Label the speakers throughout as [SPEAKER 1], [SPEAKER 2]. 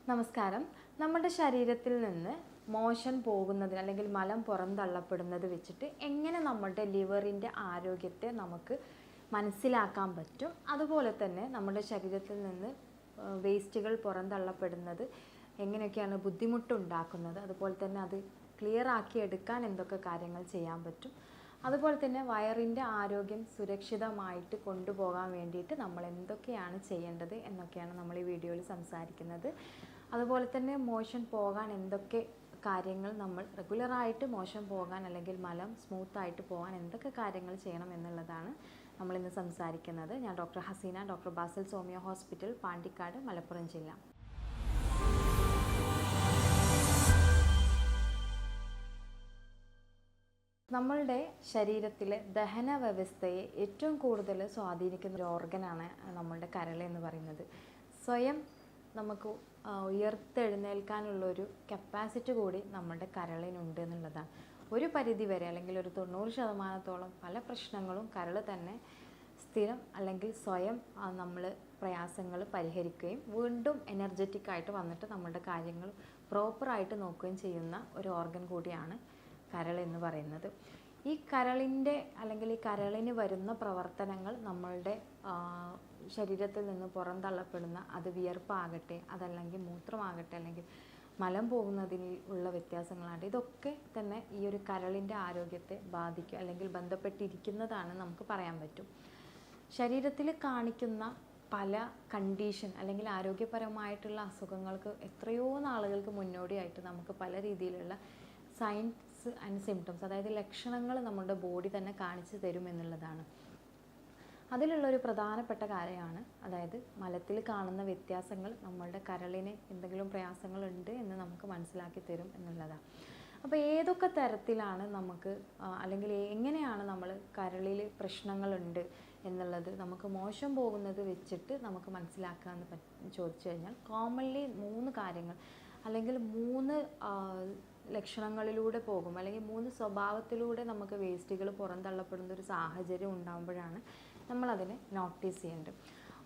[SPEAKER 1] നമസ്കാരം. നമ്മുടെ ശരീരത്തിൽ നിന്ന് മോഷൻ പോകുന്നതിന് അല്ലെങ്കിൽ മലം പുറന്തള്ളപ്പെടുന്നത് വെച്ചിട്ട് എങ്ങനെ നമ്മുടെ ലിവറിൻ്റെ ആരോഗ്യത്തെ നമുക്ക് മനസ്സിലാക്കാൻ പറ്റും, അതുപോലെ തന്നെ നമ്മുടെ ശരീരത്തിൽ നിന്ന് വേസ്റ്റുകൾ പുറന്തള്ളപ്പെടുന്നത് എങ്ങനെയൊക്കെയാണ് ബുദ്ധിമുട്ടുണ്ടാക്കുന്നത്, അതുപോലെ തന്നെ അത് ക്ലിയർ ആക്കി എടുക്കാൻ എന്തൊക്കെ കാര്യങ്ങൾ ചെയ്യാൻ പറ്റും, അതുപോലെ തന്നെ വയറിൻ്റെ ആരോഗ്യം സുരക്ഷിതമായിട്ട് കൊണ്ടുപോകാൻ വേണ്ടിയിട്ട് നമ്മൾ എന്തൊക്കെയാണ് ചെയ്യേണ്ടത് എന്നൊക്കെയാണ് നമ്മൾ ഈ വീഡിയോയിൽ സംസാരിക്കുന്നത്. അതുപോലെ തന്നെ മോഷൻ പോകാൻ എന്തൊക്കെ കാര്യങ്ങൾ നമ്മൾ റെഗുലറായിട്ട് മോഷൻ പോകാൻ അല്ലെങ്കിൽ മലം സ്മൂത്തായിട്ട് പോകാൻ എന്തൊക്കെ കാര്യങ്ങൾ ചെയ്യണം എന്നുള്ളതാണ് നമ്മളിന്ന് സംസാരിക്കുന്നത്. ഞാൻ doctor Haseena, doctor Basil homeo hospital, Pandikkad, Malappuram ജില്ല. നമ്മളുടെ ശരീരത്തിലെ ദഹന വ്യവസ്ഥയെ ഏറ്റവും കൂടുതൽ സ്വാധീനിക്കുന്ന ഒരു ഓർഗനാണ് നമ്മളുടെ കരൾ എന്ന് പറയുന്നത്. സ്വയം നമുക്ക് ഉയർത്തെഴുന്നേൽക്കാനുള്ളൊരു കപ്പാസിറ്റി കൂടി നമ്മളുടെ കരളിനുണ്ട് എന്നുള്ളതാണ്. ഒരു പരിധി വരെ അല്ലെങ്കിൽ ഒരു 90% പല പ്രശ്നങ്ങളും കരൾ തന്നെ സ്ഥിരം അല്ലെങ്കിൽ സ്വയം നമ്മൾ പ്രയാസങ്ങൾ പരിഹരിക്കുകയും വീണ്ടും എനർജറ്റിക്കായിട്ട് വന്നിട്ട് നമ്മളുടെ കാര്യങ്ങൾ പ്രോപ്പറായിട്ട് നോക്കുകയും ചെയ്യുന്ന ഒരു ഓർഗൻ കൂടിയാണ് കരൾ എന്ന് പറയുന്നത്. ഈ കരളിൻ്റെ അല്ലെങ്കിൽ ഈ കരളിന് വരുന്ന പ്രവർത്തനങ്ങൾ നമ്മളുടെ ശരീരത്തിൽ നിന്ന് പുറന്തള്ളപ്പെടുന്ന അത് വിയർപ്പാകട്ടെ, അതല്ലെങ്കിൽ മൂത്രമാകട്ടെ, അല്ലെങ്കിൽ മലം പോകുന്നതിന് ഉള്ള വ്യത്യാസങ്ങളാകട്ടെ, ഇതൊക്കെ തന്നെ ഈ ഒരു കരളിൻ്റെ ആരോഗ്യത്തെ ബാധിക്കും അല്ലെങ്കിൽ ബന്ധപ്പെട്ടിരിക്കുന്നതാണ് നമുക്ക് പറയാൻ പറ്റും. ശരീരത്തിൽ കാണിക്കുന്ന പല കണ്ടീഷൻ അല്ലെങ്കിൽ ആരോഗ്യപരമായിട്ടുള്ള അസുഖങ്ങൾക്ക് എത്രയോ നാളുകൾക്ക് മുന്നോടിയായിട്ട് നമുക്ക് പല രീതിയിലുള്ള സൈൻസ് ആൻഡ് സിംറ്റംസ്, അതായത് ലക്ഷണങ്ങൾ നമ്മുടെ ബോഡി തന്നെ കാണിച്ചു തരും എന്നുള്ളതാണ്. അതിലുള്ളൊരു പ്രധാനപ്പെട്ട കാര്യമാണ്, അതായത് മലത്തിൽ കാണുന്ന വ്യത്യാസങ്ങൾ നമ്മളുടെ കരളിന് എന്തെങ്കിലും പ്രയാസങ്ങളുണ്ട് എന്ന് നമുക്ക് മനസ്സിലാക്കി തരും എന്നുള്ളതാണ്. അപ്പോൾ ഏതൊക്കെ തരത്തിലാണ് നമുക്ക് അല്ലെങ്കിൽ എങ്ങനെയാണ് നമ്മൾ കരളിൽ പ്രശ്നങ്ങളുണ്ട് എന്നുള്ളത് നമുക്ക് മോശം പോകുന്നത് വെച്ചിട്ട് നമുക്ക് മനസ്സിലാക്കാമെന്ന് ചോദിച്ചു കഴിഞ്ഞാൽ കോമൺലി 3 കാര്യങ്ങൾ അല്ലെങ്കിൽ 3 ലക്ഷണങ്ങളിലൂടെ പോകും, അല്ലെങ്കിൽ 3 സ്വഭാവത്തിലൂടെ നമുക്ക് വേസ്റ്റുകൾ പുറന്തള്ളപ്പെടുന്ന ഒരു സാഹചര്യം ഉണ്ടാകുമ്പോഴാണ് നമ്മളതിനെ നോട്ടീസ് ചെയ്യേണ്ടത്.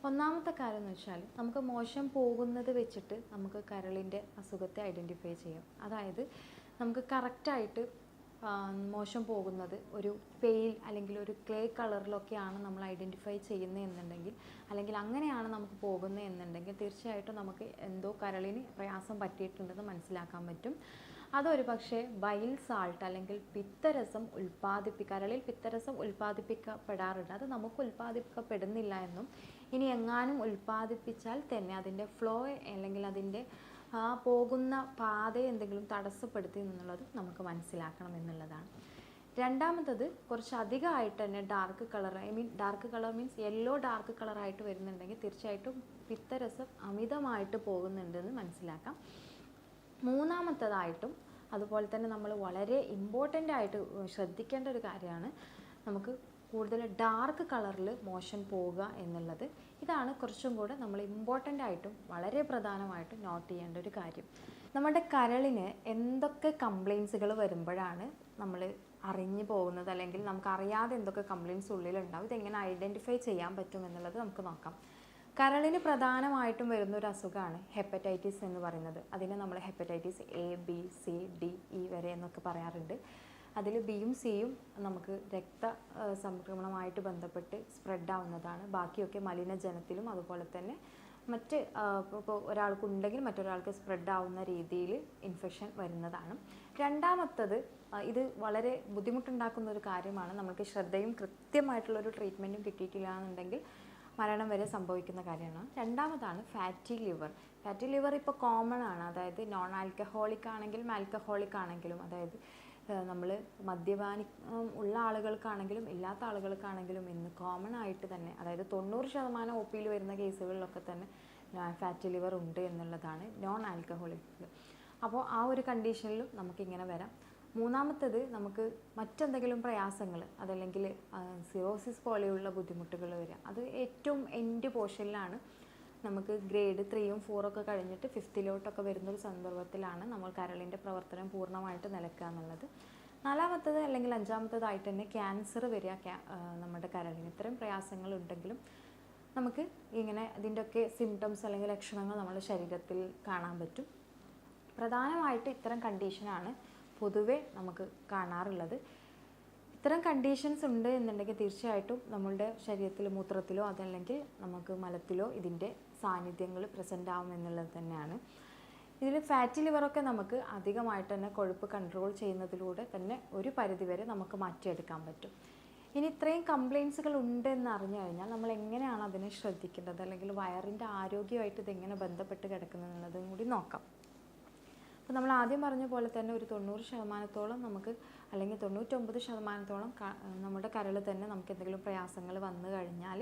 [SPEAKER 1] ഒന്നാമത്തെ കാര്യം എന്ന് വെച്ചാൽ നമുക്ക് മോശം പോകുന്നത് വെച്ചിട്ട് നമുക്ക് കരളിൻ്റെ അസുഖത്തെ ഐഡൻറ്റിഫൈ ചെയ്യാം. അതായത് നമുക്ക് കറക്റ്റായിട്ട് മോശം പോകുന്നത് ഒരു പെയിൽ അല്ലെങ്കിൽ ഒരു ക്ലേ കളറിലൊക്കെയാണ് നമ്മൾ ഐഡൻറ്റിഫൈ ചെയ്യുന്നത് എന്നുണ്ടെങ്കിൽ, അല്ലെങ്കിൽ അങ്ങനെയാണ് നമുക്ക് പോകുന്നത് എന്നുണ്ടെങ്കിൽ തീർച്ചയായിട്ടും നമുക്ക് എന്തോ കരളിന് പ്രയാസം പറ്റിയിട്ടുണ്ടെന്ന് മനസ്സിലാക്കാൻ പറ്റും. അതൊരു പക്ഷേ ബൈൽ സാൾട്ട് അല്ലെങ്കിൽ പിത്തരസം കരളിൽ പിത്തരസം ഉൽപ്പാദിപ്പിക്കപ്പെടാറുണ്ട്. അത് നമുക്ക് ഉൽപ്പാദിപ്പിക്കപ്പെടുന്നില്ല എന്നും ഇനി എങ്ങാനും ഉൽപ്പാദിപ്പിച്ചാൽ തന്നെ അതിൻ്റെ ഫ്ലോ അല്ലെങ്കിൽ അതിൻ്റെ പോകുന്ന പാതയെ എന്തെങ്കിലും തടസ്സപ്പെടുത്തി എന്നുള്ളത് നമുക്ക് മനസ്സിലാക്കണം എന്നുള്ളതാണ്. രണ്ടാമത്തത് കുറച്ച് അധികമായിട്ട് തന്നെ dark colour means yellow dark കളറായിട്ട് വരുന്നുണ്ടെങ്കിൽ തീർച്ചയായിട്ടും പിത്തരസം അമിതമായിട്ട് പോകുന്നുണ്ടെന്ന് മനസ്സിലാക്കാം. മൂന്നാമത്തതായിട്ടും അതുപോലെ തന്നെ നമ്മൾ വളരെ ഇമ്പോർട്ടൻ്റ് ആയിട്ട് ശ്രദ്ധിക്കേണ്ട ഒരു കാര്യമാണ് നമുക്ക് കൂടുതൽ ഡാർക്ക് കളറിൽ മോഷൻ പോവുക എന്നുള്ളത്. ഇതാണ് കുറച്ചും കൂടെ നമ്മൾ ഇമ്പോർട്ടൻ്റ് ആയിട്ടും വളരെ പ്രധാനമായിട്ടും നോട്ട് ചെയ്യേണ്ട ഒരു കാര്യം. നമ്മുടെ കരളിന് എന്തൊക്കെ കംപ്ലയിൻസുകൾ വരുമ്പോഴാണ് നമ്മൾ അറിഞ്ഞു പോകുന്നത്, അല്ലെങ്കിൽ നമുക്കറിയാതെ എന്തൊക്കെ കംപ്ലയിൻസ് ഉള്ളിലുണ്ടാവും, ഇതെങ്ങനെ ഐഡൻറ്റിഫൈ ചെയ്യാൻ പറ്റും എന്നുള്ളത് നമുക്ക് നോക്കാം. കരളിന് പ്രധാനമായിട്ടും വരുന്നൊരു അസുഖമാണ് ഹെപ്പറ്റൈറ്റിസ് എന്ന് പറയുന്നത്. അതിനെ നമ്മൾ hepatitis A, B, C, D, E വരെ എന്നൊക്കെ പറയാറുണ്ട്. അതിൽ ബിയും സിയും നമുക്ക് സംക്രമണമായിട്ട് ബന്ധപ്പെട്ട് സ്പ്രെഡ് ആവുന്നതാണ്. ബാക്കിയൊക്കെ മലിനജലത്തിലും അതുപോലെ തന്നെ മറ്റ് ഇപ്പോൾ ഒരാൾക്കുണ്ടെങ്കിൽ മറ്റൊരാൾക്ക് സ്പ്രെഡ് ആവുന്ന രീതിയിൽ ഇൻഫെക്ഷൻ വരുന്നതാണ്. രണ്ടാമത്തത്, ഇത് വളരെ ബുദ്ധിമുട്ടുണ്ടാക്കുന്ന ഒരു കാര്യമാണ്, നമുക്ക് ശ്രദ്ധയും കൃത്യമായിട്ടുള്ളൊരു ട്രീറ്റ്മെൻറ്റും കിട്ടിയിട്ടില്ല എന്നുണ്ടെങ്കിൽ മരണം വരെ സംഭവിക്കുന്ന കാര്യമാണ്. രണ്ടാമതാണ് ഫാറ്റി ലിവർ ഇപ്പോൾ കോമൺ ആണ്. അതായത് നോൺ ആൽക്കഹോളിക് ആണെങ്കിലും ആൽക്കഹോളിക് ആണെങ്കിലും, അതായത് നമ്മൾ മദ്യപാനി ഉള്ള ആളുകൾക്കാണെങ്കിലും ഇല്ലാത്ത ആളുകൾക്കാണെങ്കിലും ഇന്ന് കോമൺ ആയിട്ട് തന്നെ, അതായത് 90% OP വരുന്ന കേസുകളിലൊക്കെ തന്നെ ഫാറ്റി ലിവർ ഉണ്ട് എന്നുള്ളതാണ് നോൺ ആൽക്കഹോളിക്. അപ്പോൾ ആ ഒരു കണ്ടീഷനിലും നമുക്കിങ്ങനെ വരാം. മൂന്നാമത്തത്, നമുക്ക് മറ്റെന്തെങ്കിലും പ്രയാസങ്ങൾ, അതല്ലെങ്കിൽ സിറോസിസ് പോലെയുള്ള ബുദ്ധിമുട്ടുകൾ വരിക. അത് ഏറ്റവും എൻഡ് പോർഷനിലാണ്, നമുക്ക് ഗ്രേഡ് 3ഉം 4ഒക്കെ കഴിഞ്ഞിട്ട് 5th വരുന്നൊരു സന്ദർഭത്തിലാണ് നമ്മൾ കരളിൻ്റെ പ്രവർത്തനം പൂർണ്ണമായിട്ട് നിലക്കുക എന്നുള്ളത്. നാലാമത്തത് അല്ലെങ്കിൽ അഞ്ചാമത്തതായിട്ട് തന്നെ ക്യാൻസർ വരിക നമ്മുടെ കരളിന്. ഇത്തരം പ്രയാസങ്ങൾ ഉണ്ടെങ്കിലും നമുക്ക് ഇങ്ങനെ ഇതിൻ്റെയൊക്കെ സിംറ്റംസ് അല്ലെങ്കിൽ ലക്ഷണങ്ങൾ നമ്മുടെ ശരീരത്തിൽ കാണാൻ പറ്റും. പ്രധാനമായിട്ട് ഇത്തരം കണ്ടീഷനാണ് പൊതുവെ നമുക്ക് കാണാറുള്ളത്. ഇത്തരം കണ്ടീഷൻസ് ഉണ്ട് എന്നുണ്ടെങ്കിൽ തീർച്ചയായിട്ടും നമ്മളുടെ ശരീരത്തിൽ മൂത്രത്തിലോ അതല്ലെങ്കിൽ നമുക്ക് മലത്തിലോ ഇതിൻ്റെ സാന്നിധ്യങ്ങൾ പ്രസൻ്റ് ആവും എന്നുള്ളത് തന്നെയാണ്. ഇതിൽ ഫാറ്റി ലിവറൊക്കെ നമുക്ക് അധികമായിട്ട് തന്നെ കൊഴുപ്പ് കൺട്രോൾ ചെയ്യുന്നതിലൂടെ തന്നെ ഒരു പരിധിവരെ നമുക്ക് മാറ്റിയെടുക്കാൻ പറ്റും. ഇനി ഇത്രയും കംപ്ലയിൻസുകൾ ഉണ്ട് എന്ന് അറിഞ്ഞു കഴിഞ്ഞാൽ നമ്മൾ എങ്ങനെയാണ് അതിനെ ശ്രദ്ധിക്കേണ്ടത്, അല്ലെങ്കിൽ വയറിൻ്റെ ആരോഗ്യമായിട്ട് ഇതെങ്ങനെ ബന്ധപ്പെട്ട് കിടക്കുന്നത് എന്നുള്ളതും കൂടി നോക്കാം. അപ്പോൾ നമ്മൾ ആദ്യം പറഞ്ഞ പോലെ തന്നെ ഒരു 90% നമുക്ക്, അല്ലെങ്കിൽ 99% നമ്മുടെ കരൾ തന്നെ നമുക്ക് എന്തെങ്കിലും പ്രയാസങ്ങൾ വന്നു കഴിഞ്ഞാൽ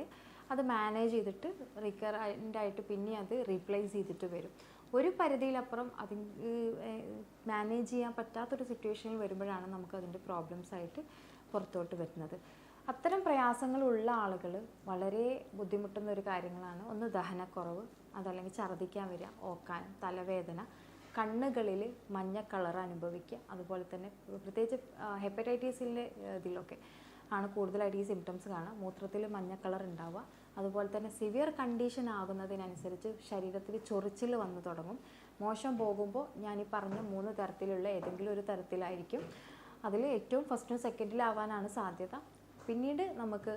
[SPEAKER 1] അത് മാനേജ് ചെയ്തിട്ട് റിക്കറൻ്റായിട്ട് പിന്നെ അത് റീപ്ലേസ് ചെയ്തിട്ട് വരും. ഒരു പരിധിയിലപ്പുറം അതിന് മാനേജ് ചെയ്യാൻ പറ്റാത്തൊരു സിറ്റുവേഷനിൽ വരുമ്പോഴാണ് നമുക്ക് അതിൻ്റെ പ്രോബ്ലംസ് ആയിട്ട് പുറത്തോട്ട് വരുന്നത്. അത്തരം പ്രയാസങ്ങളുള്ള ആളുകൾ വളരെ ബുദ്ധിമുട്ടുന്ന ഒരു കാര്യങ്ങളാണ്. ഒന്ന് ദഹനക്കുറവ്, അതല്ലെങ്കിൽ ഛർദ്ദിക്കാൻ വരിക, ഓക്കാൻ, തലവേദന, കണ്ണുകളിൽ മഞ്ഞ കളർ അനുഭവിക്കുക, അതുപോലെ തന്നെ പ്രത്യേകിച്ച് ഹെപ്പറ്റൈറ്റിസിൻ്റെ ഇതിലൊക്കെ ആണ് കൂടുതലായിട്ട് ഈ സിംറ്റംസ് കാണുക. മൂത്രത്തിൽ മഞ്ഞ കളർ ഉണ്ടാവുക, അതുപോലെ തന്നെ സിവിയർ കണ്ടീഷൻ ആകുന്നതിനനുസരിച്ച് ശരീരത്തിൽ ചൊറിച്ചിൽ വന്നു തുടങ്ങും. മോശം പോകുമ്പോൾ ഞാൻ ഈ പറഞ്ഞ 3 തരത്തിലുള്ള ഏതെങ്കിലും ഒരു തരത്തിലായിരിക്കും. അതിൽ ഏറ്റവും ഫസ്റ്റും സെക്കൻഡിലാവാനാണ് സാധ്യത. പിന്നീട് നമുക്ക്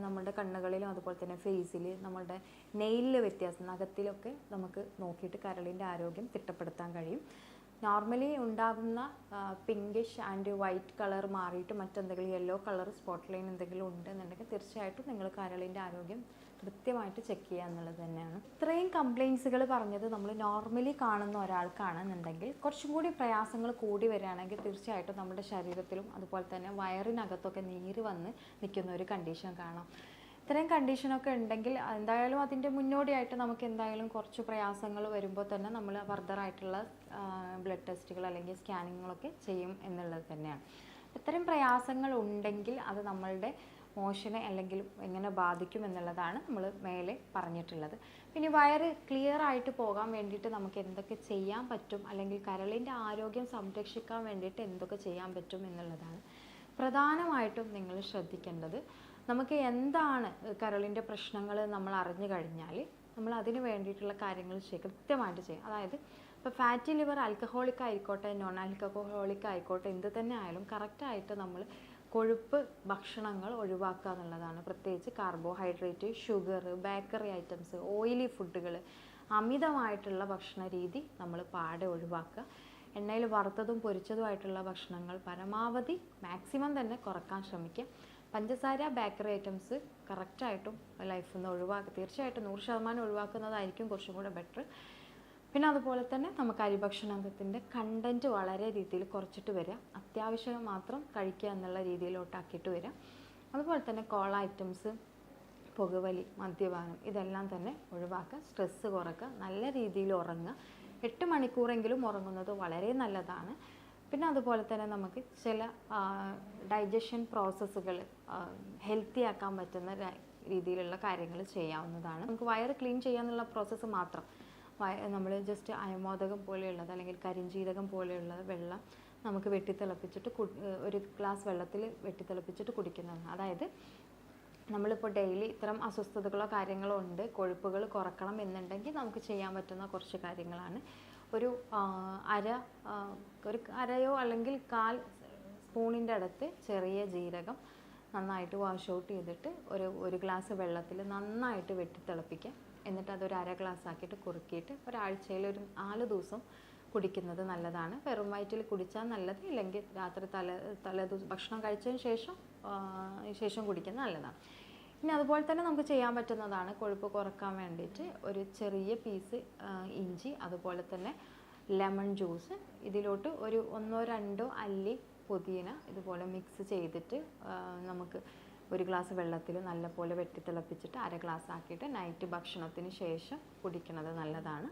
[SPEAKER 1] നമ്മളുടെ കണ്ണുകളിലും അതുപോലെ തന്നെ ഫേസിൽ, നമ്മളുടെ നെയിലിൽ വ്യത്യാസം, നഖത്തിലൊക്കെ നമുക്ക് നോക്കിയിട്ട് കരളിൻ്റെ ആരോഗ്യം തിട്ടപ്പെടുത്താൻ കഴിയും. നോർമലി ഉണ്ടാകുന്ന പിങ്കിഷ് ആൻഡ് വൈറ്റ് കളർ മാറിയിട്ട് മറ്റെന്തെങ്കിലും യെല്ലോ കളർ സ്പോട്ട് ലൈൻ എന്തെങ്കിലും ഉണ്ടെന്നുണ്ടെങ്കിൽ തീർച്ചയായിട്ടും നിങ്ങൾ കരളിൻ്റെ ആരോഗ്യം കൃത്യമായിട്ട് ചെക്ക് ചെയ്യുക എന്നുള്ളത് തന്നെയാണ്. ഇത്രയും കംപ്ലയിൻസുകൾ പറഞ്ഞത് നമ്മൾ നോർമലി കാണുന്ന ഒരാൾക്കാണെന്നുണ്ടെങ്കിൽ കുറച്ചും കൂടി പ്രയാസങ്ങൾ കൂടി വരികയാണെങ്കിൽ തീർച്ചയായിട്ടും നമ്മുടെ ശരീരത്തിലും അതുപോലെ തന്നെ വയറിനകത്തൊക്കെ നീര് വന്ന് നിൽക്കുന്ന ഒരു കണ്ടീഷൻ കാണാം. ഇത്രയും കണ്ടീഷനൊക്കെ ഉണ്ടെങ്കിൽ എന്തായാലും അതിൻ്റെ മുന്നോടിയായിട്ട് നമുക്ക് എന്തായാലും കുറച്ച് പ്രയാസങ്ങൾ വരുമ്പോൾ തന്നെ നമ്മൾ ഫർദറായിട്ടുള്ള ബ്ലഡ് ടെസ്റ്റുകൾ അല്ലെങ്കിൽ സ്കാനിങ്ങുകളൊക്കെ ചെയ്യും എന്നുള്ളത് തന്നെയാണ്. ഇത്തരം പ്രയാസങ്ങൾ ഉണ്ടെങ്കിൽ അത് നമ്മളുടെ മോഷനെ അല്ലെങ്കിൽ എങ്ങനെ ബാധിക്കും എന്നുള്ളതാണ് നമ്മൾ മേലെ പറഞ്ഞിട്ടുള്ളത്. പിന്നെ വയറ് ക്ലിയർ ആയിട്ട് പോകാൻ വേണ്ടിയിട്ട് നമുക്ക് എന്തൊക്കെ ചെയ്യാൻ പറ്റും, അല്ലെങ്കിൽ കരളിൻ്റെ ആരോഗ്യം സംരക്ഷിക്കാൻ വേണ്ടിയിട്ട് എന്തൊക്കെ ചെയ്യാൻ പറ്റും എന്നുള്ളതാണ് പ്രധാനമായിട്ടും നിങ്ങൾ ശ്രദ്ധിക്കേണ്ടത്. നമുക്ക് എന്താണ് കരളിൻ്റെ പ്രശ്നങ്ങൾ നമ്മൾ അറിഞ്ഞു കഴിഞ്ഞാൽ നമ്മൾ അതിന് വേണ്ടിയിട്ടുള്ള കാര്യങ്ങൾ കൃത്യമായിട്ട് ചെയ്യും. അതായത് ഇപ്പോൾ ഫാറ്റി ലിവർ ആൽക്കഹോളിക് ആയിക്കോട്ടെ നോൺ ആൽക്കഹോളിക് ആയിക്കോട്ടെ എന്ത് തന്നെ ആയാലും കറക്റ്റായിട്ട് നമ്മൾ കൊഴുപ്പ് ഭക്ഷണങ്ങൾ ഒഴിവാക്കുക എന്നുള്ളതാണ്. പ്രത്യേകിച്ച് carbohydrate, sugar, bakery items, oily ഫുഡുകൾ, അമിതമായിട്ടുള്ള ഭക്ഷണ രീതി നമ്മൾ പാടെ ഒഴിവാക്കുക. എണ്ണയിൽ വറുത്തതും പൊരിച്ചതുമായിട്ടുള്ള ഭക്ഷണങ്ങൾ പരമാവധി മാക്സിമം തന്നെ കുറക്കാൻ ശ്രമിക്കുക. പഞ്ചസാര, ബേക്കറി ഐറ്റംസ് കറക്റ്റായിട്ടും ലൈഫിൽ നിന്ന് ഒഴിവാക്കുക. തീർച്ചയായിട്ടും 100% ഒഴിവാക്കുന്നതായിരിക്കും കുറച്ചും കൂടെ ബെറ്റർ. പിന്നെ അതുപോലെ തന്നെ നമുക്ക് അരിഭക്ഷണത്തിൻ്റെ കണ്ടൻറ്റ് വളരെ രീതിയിൽ കുറച്ചിട്ട് വരിക, അത്യാവശ്യം മാത്രം കഴിക്കുക എന്നുള്ള രീതിയിലോട്ടാക്കിയിട്ട് വരിക. അതുപോലെ തന്നെ കോള ഐറ്റംസ്, പുകവലി, മദ്യപാനം ഇതെല്ലാം തന്നെ ഒഴിവാക്കുക. സ്ട്രെസ്സ് കുറയ്ക്കുക, നല്ല രീതിയിൽ ഉറങ്ങുക. 8 മണിക്കൂറെങ്കിലും ഉറങ്ങുന്നത് വളരെ നല്ലതാണ്. പിന്നെ അതുപോലെ തന്നെ നമുക്ക് ചില ഡൈജഷൻ പ്രോസസ്സുകൾ ഹെൽത്തി ആക്കാൻ പറ്റുന്ന രീതിയിലുള്ള കാര്യങ്ങൾ ചെയ്യാവുന്നതാണ്. നമുക്ക് വയറ് ക്ലീൻ ചെയ്യാന്നുള്ള പ്രോസസ്സ് മാത്രം നമ്മൾ ജസ്റ്റ് അയമോദകം പോലെയുള്ളത് അല്ലെങ്കിൽ കരിഞ്ജീരകം പോലെയുള്ള വെള്ളം നമുക്ക് വെട്ടിത്തിളപ്പിച്ചിട്ട് ഒരു ഗ്ലാസ് വെള്ളത്തിൽ വെട്ടിത്തിളപ്പിച്ചിട്ട് കുടിക്കുന്നതാണ്. അതായത് നമ്മളിപ്പോൾ ഡെയിലി ഇത്തരം അസ്വസ്ഥതകളോ കാര്യങ്ങളോ ഉണ്ട്, കൊഴുപ്പുകൾ കുറക്കണം എന്നുണ്ടെങ്കിൽ നമുക്ക് ചെയ്യാൻ പറ്റുന്ന കുറച്ച് കാര്യങ്ങളാണ്. ഒരു അരയോ അല്ലെങ്കിൽ 1/4 സ്പൂണിൻ്റെ അടുത്ത് ചെറിയ ജീരകം നന്നായിട്ട് വാഷ് ഔട്ട് ചെയ്തിട്ട് ഒരു ഗ്ലാസ് വെള്ളത്തിൽ നന്നായിട്ട് വെട്ടിത്തിളപ്പിക്കുക. എന്നിട്ട് അതൊരു 1/2 ഗ്ലാസ് ആക്കിയിട്ട് കുറുക്കിയിട്ട് ഒരാഴ്ചയിൽ ഒരു 4 ദിവസം കുടിക്കുന്നത് നല്ലതാണ്. വെറും വയറ്റിൽ കുടിച്ചാൽ നല്ലത്, ഇല്ലെങ്കിൽ രാത്രി തലേദിവസം ഭക്ഷണം കഴിച്ചതിന് ശേഷം കുടിക്കുന്നത് നല്ലതാണ്. ഇനി അതുപോലെ തന്നെ നമുക്ക് ചെയ്യാൻ പറ്റുന്നതാണ് കൊഴുപ്പ് കുറക്കാൻ വേണ്ടിയിട്ട് ഒരു ചെറിയ പീസ് ഇഞ്ചി, അതുപോലെ തന്നെ ലെമൺ ജ്യൂസ്, ഇതിലോട്ട് ഒരു 1-2 അല്ലി പുതിന ഇതുപോലെ മിക്സ് ചെയ്തിട്ട് നമുക്ക് ഒരു ഗ്ലാസ് വെള്ളത്തിൽ നല്ലപോലെ വെട്ടിത്തിളപ്പിച്ചിട്ട് 1/2 ഗ്ലാസ് ആക്കിയിട്ട് നൈറ്റ് ഭക്ഷണത്തിന് ശേഷം കുടിക്കുന്നത് നല്ലതാണ്.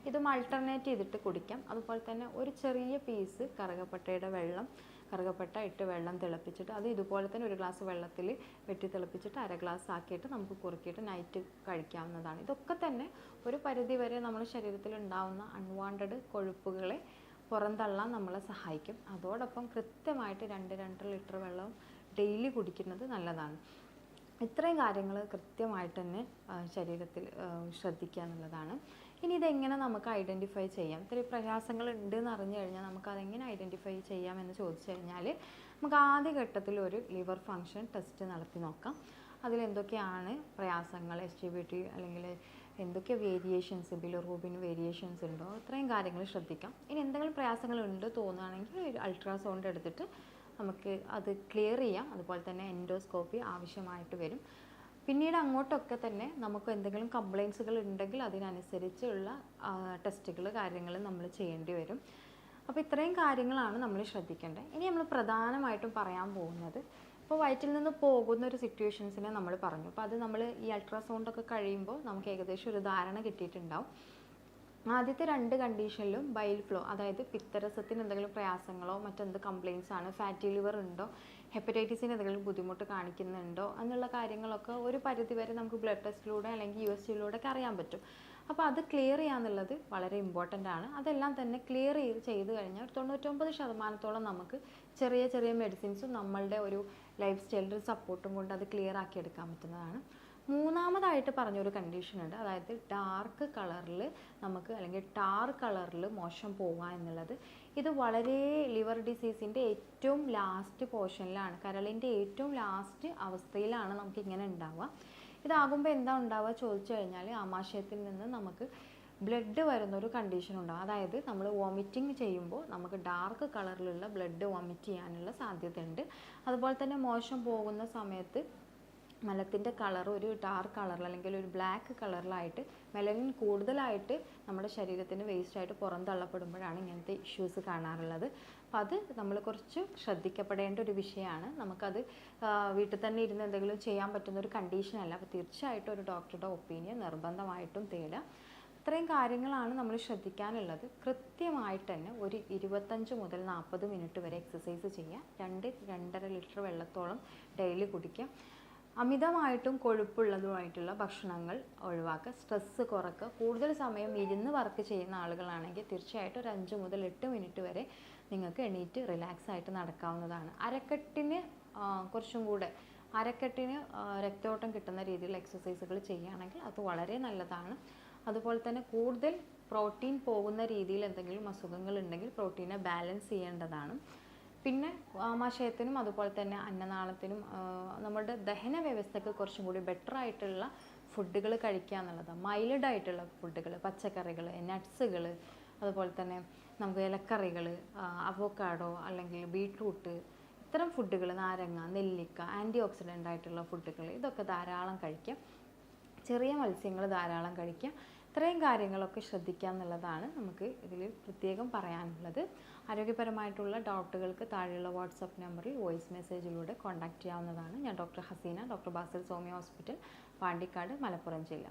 [SPEAKER 1] ഇതും ആൾട്ടർനേറ്റ് ചെയ്തിട്ട് കുടിക്കാം. അതുപോലെ തന്നെ ഒരു ചെറിയ പീസ് കറുകപ്പട്ട ഇട്ട് വെള്ളം തിളപ്പിച്ചിട്ട് അത് ഇതുപോലെ തന്നെ ഒരു ഗ്ലാസ് വെള്ളത്തിൽ വെട്ടിത്തിളപ്പിച്ചിട്ട് 1/2 ഗ്ലാസ് ആക്കിയിട്ട് നമുക്ക് കുറുക്കിയിട്ട് നൈറ്റ് കഴിക്കാവുന്നതാണ്. ഇതൊക്കെ തന്നെ ഒരു പരിധി വരെ നമ്മുടെ ശരീരത്തിൽ ഉണ്ടാകുന്ന അൺവാണ്ടഡ് കൊഴുപ്പുകളെ പുറന്തള്ളാൻ നമ്മളെ സഹായിക്കും. അതോടൊപ്പം കൃത്യമായിട്ട് 2-2 ലിറ്റർ വെള്ളം ഡെയിലി കുടിക്കുന്നത് നല്ലതാണ്. ഇത്രയും കാര്യങ്ങൾ കൃത്യമായിട്ട് തന്നെ ശരീരത്തിൽ ശ്രദ്ധിക്കുക എന്നുള്ളതാണ്. ഇനി ഇതെങ്ങനെ നമുക്ക് ഐഡൻറ്റിഫൈ ചെയ്യാം? ഇത്രയും പ്രയാസങ്ങൾ ഉണ്ടെന്ന് അറിഞ്ഞു കഴിഞ്ഞാൽ നമുക്ക് അതെങ്ങനെ ഐഡൻറ്റിഫൈ ചെയ്യാമെന്ന് ചോദിച്ചു കഴിഞ്ഞാൽ, നമുക്ക് ആദ്യ ഘട്ടത്തിൽ ഒരു ലിവർ ഫങ്ഷൻ ടെസ്റ്റ് നടത്തി നോക്കാം. അതിലെന്തൊക്കെയാണ് പ്രയാസങ്ങൾ, SGBT അല്ലെങ്കിൽ എന്തൊക്കെ വേരിയേഷൻസ്, ബിലിറൂബിൻ വേരിയേഷൻസ് ഉണ്ടോ, ഇത്രയും കാര്യങ്ങൾ ശ്രദ്ധിക്കാം. ഇനി എന്തെങ്കിലും പ്രയാസങ്ങളുണ്ട് തോന്നുകയാണെങ്കിൽ ഒരു അൾട്രാസൗണ്ട് എടുത്തിട്ട് നമുക്ക് അത് ക്ലിയർ ചെയ്യാം. അതുപോലെ തന്നെ എൻഡോസ്കോപ്പി ആവശ്യമായിട്ട് വരും. പിന്നീട് അങ്ങോട്ടൊക്കെ തന്നെ നമുക്ക് എന്തെങ്കിലും കംപ്ലയിൻസുകൾ ഉണ്ടെങ്കിൽ അതിനനുസരിച്ചുള്ള ടെസ്റ്റുകൾ കാര്യങ്ങൾ നമ്മൾ ചെയ്യേണ്ടി വരും. അപ്പോൾ ഇത്രയും കാര്യങ്ങളാണ് നമ്മൾ ശ്രദ്ധിക്കേണ്ടത്. ഇനി നമ്മൾ പ്രധാനമായിട്ടും പറയാൻ പോകുന്നത്, ഇപ്പോൾ വയറ്റിൽ നിന്ന് പോകുന്ന ഒരു സിറ്റുവേഷൻസിനെ നമ്മൾ പറഞ്ഞു. അപ്പോൾ അത് നമ്മൾ ഈ അൾട്രാസൗണ്ടൊക്കെ കഴിയുമ്പോൾ നമുക്ക് ഏകദേശം ഒരു ധാരണ കിട്ടിയിട്ടുണ്ടാവും. ആദ്യത്തെ 2 കണ്ടീഷനിലും ബൈൽ ഫ്ലോ, അതായത് പിത്തരസത്തിന് എന്തെങ്കിലും പ്രയാസങ്ങളോ മറ്റെന്ത് കംപ്ലയിൻസ് ആണ്, ഫാറ്റി ലിവർ ഉണ്ടോ, ഹെപ്പറ്റൈറ്റിസിന് എന്തെങ്കിലും ബുദ്ധിമുട്ട് കാണിക്കുന്നുണ്ടോ എന്നുള്ള കാര്യങ്ങളൊക്കെ ഒരു പരിധിവരെ നമുക്ക് ബ്ലഡ് ടെസ്റ്റിലൂടെ അല്ലെങ്കിൽ USGയിലൂടെ ഒക്കെ അറിയാൻ പറ്റും. അപ്പോൾ അത് ക്ലിയർ ചെയ്യാന്നുള്ളത് വളരെ ഇമ്പോർട്ടൻ്റ് ആണ്. അതെല്ലാം തന്നെ ക്ലിയർ ചെയ്ത് കഴിഞ്ഞാൽ 99% നമുക്ക് ചെറിയ ചെറിയ മെഡിസിൻസും നമ്മളുടെ ഒരു ലൈഫ് സ്റ്റൈലിൻ്റെ സപ്പോർട്ടും കൊണ്ട് അത് ക്ലിയർ ആക്കി എടുക്കാൻ പറ്റുന്നതാണ്. മൂന്നാമതായിട്ട് പറഞ്ഞൊരു കണ്ടീഷൻ ഉണ്ട്, അതായത് ഡാർക്ക് കളറിൽ നമുക്ക് അല്ലെങ്കിൽ ടാർ കളറിൽ മോശം പോവുക എന്നുള്ളത്. ഇത് വളരെ ലിവർ ഡിസീസിൻ്റെ ഏറ്റവും ലാസ്റ്റ് പോർഷനിലാണ്, കരളിൻ്റെ ഏറ്റവും ലാസ്റ്റ് അവസ്ഥയിലാണ് നമുക്ക് ഇങ്ങനെ ഉണ്ടാവുക. ഇതാകുമ്പോൾ എന്താ ഉണ്ടാവുക ചോദിച്ചു കഴിഞ്ഞാൽ, ആമാശയത്തിൽ നിന്ന് നമുക്ക് ബ്ലഡ് വരുന്നൊരു കണ്ടീഷൻ ഉണ്ടാകും. അതായത് നമ്മൾ വോമിറ്റിംഗ് ചെയ്യുമ്പോൾ നമുക്ക് ഡാർക്ക് കളറിലുള്ള ബ്ലഡ് വോമിറ്റ് ചെയ്യാനുള്ള സാധ്യതയുണ്ട്. അതുപോലെ തന്നെ മോശം പോകുന്ന സമയത്ത് മലത്തിൻ്റെ കളർ ഒരു ഡാർക്ക് കളറിൽ അല്ലെങ്കിൽ ഒരു ബ്ലാക്ക് കളറിലായിട്ട് മെലനിൻ കൂടുതലായിട്ട് നമ്മുടെ ശരീരത്തിന് വേസ്റ്റായിട്ട് പുറന്തള്ളപ്പെടുമ്പോഴാണ് ഇങ്ങനത്തെ ഇഷ്യൂസ് കാണാറുള്ളത്. അപ്പോൾ അത് നമ്മൾ കുറച്ച് ശ്രദ്ധിക്കപ്പെടേണ്ട ഒരു വിഷയമാണ്. നമുക്കത് വീട്ടിൽ തന്നെ ഇരുന്ന് എന്തെങ്കിലും ചെയ്യാൻ പറ്റുന്ന ഒരു കണ്ടീഷനല്ല. അപ്പോൾ തീർച്ചയായിട്ടും ഒരു ഡോക്ടറുടെ ഒപ്പീനിയൻ നിർബന്ധമായിട്ടും തേടുക. ഇത്രയും കാര്യങ്ങളാണ് നമ്മൾ ശ്രദ്ധിക്കാനുള്ളത്. കൃത്യമായിട്ട് തന്നെ ഒരു 25 മുതൽ 40 മിനിറ്റ് വരെ എക്സസൈസ് ചെയ്യുക. 2-2.5 ലിറ്റർ വെള്ളത്തോളം ഡെയിലി കുടിക്കുക. അമിതമായിട്ടും കൊഴുപ്പുള്ളതുമായിട്ടുള്ള ഭക്ഷണങ്ങൾ ഒഴിവാക്കുക. സ്ട്രെസ്സ് കുറയ്ക്കുക. കൂടുതൽ സമയം ഇരുന്ന് വർക്ക് ചെയ്യുന്ന ആളുകളാണെങ്കിൽ തീർച്ചയായിട്ടും ഒരു 5 മുതൽ 8 മിനിറ്റ് വരെ നിങ്ങൾക്ക് എണീറ്റ് റിലാക്സ് ആയിട്ട് നടക്കാവുന്നതാണ്. അരക്കെട്ടിന് കുറച്ചും കൂടെ രക്തയോട്ടം കിട്ടുന്ന രീതിയിലുള്ള എക്സസൈസുകൾ ചെയ്യുകയാണെങ്കിൽ അത് വളരെ നല്ലതാണ്. അതുപോലെ തന്നെ കൂടുതൽ പ്രോട്ടീൻ പോകുന്ന രീതിയിൽ എന്തെങ്കിലും അസുഖങ്ങൾ ഉണ്ടെങ്കിൽ പ്രോട്ടീനെ ബാലൻസ് ചെയ്യേണ്ടതാണ്. പിന്നെ ആമാശയത്തിനും അതുപോലെ തന്നെ അന്നനാളത്തിനും നമ്മുടെ ദഹന വ്യവസ്ഥയ്ക്ക് കുറച്ചും കൂടി ബെറ്റർ ആയിട്ടുള്ള ഫുഡുകൾ കഴിക്കുക എന്നുള്ളതാണ്. മൈൽഡ് ആയിട്ടുള്ള ഫുഡുകൾ, പച്ചക്കറികൾ, നട്ട്സുകൾ, അതുപോലെ തന്നെ നമുക്ക് ഇലക്കറികൾ, അവോക്കാഡോ അല്ലെങ്കിൽ ബീട്രൂട്ട്, ഇത്തരം ഫുഡുകൾ, നാരങ്ങ, നെല്ലിക്ക, ആൻറ്റി ഓക്സിഡൻ്റ് ആയിട്ടുള്ള ഫുഡുകൾ, ഇതൊക്കെ ധാരാളം കഴിക്കുക. ചെറിയ മത്സ്യങ്ങൾ ധാരാളം കഴിക്കുക. ഇത്രയും കാര്യങ്ങളൊക്കെ ശ്രദ്ധിക്കുക എന്നുള്ളതാണ് നമുക്ക് ഇതിൽ പ്രത്യേകം പറയാനുള്ളത്. ആരോഗ്യപരമായിട്ടുള്ള ഡൗട്ടുകൾക്ക് താഴെയുള്ള വാട്സപ്പ് നമ്പറിൽ വോയിസ് മെസ്സേജിലൂടെ കോൺടാക്റ്റ് ചെയ്യാവുന്നതാണ്. ഞാൻ doctor Haseena, doctor Basil Somi hospital, Pandikkad, Malappuram ജില്ല.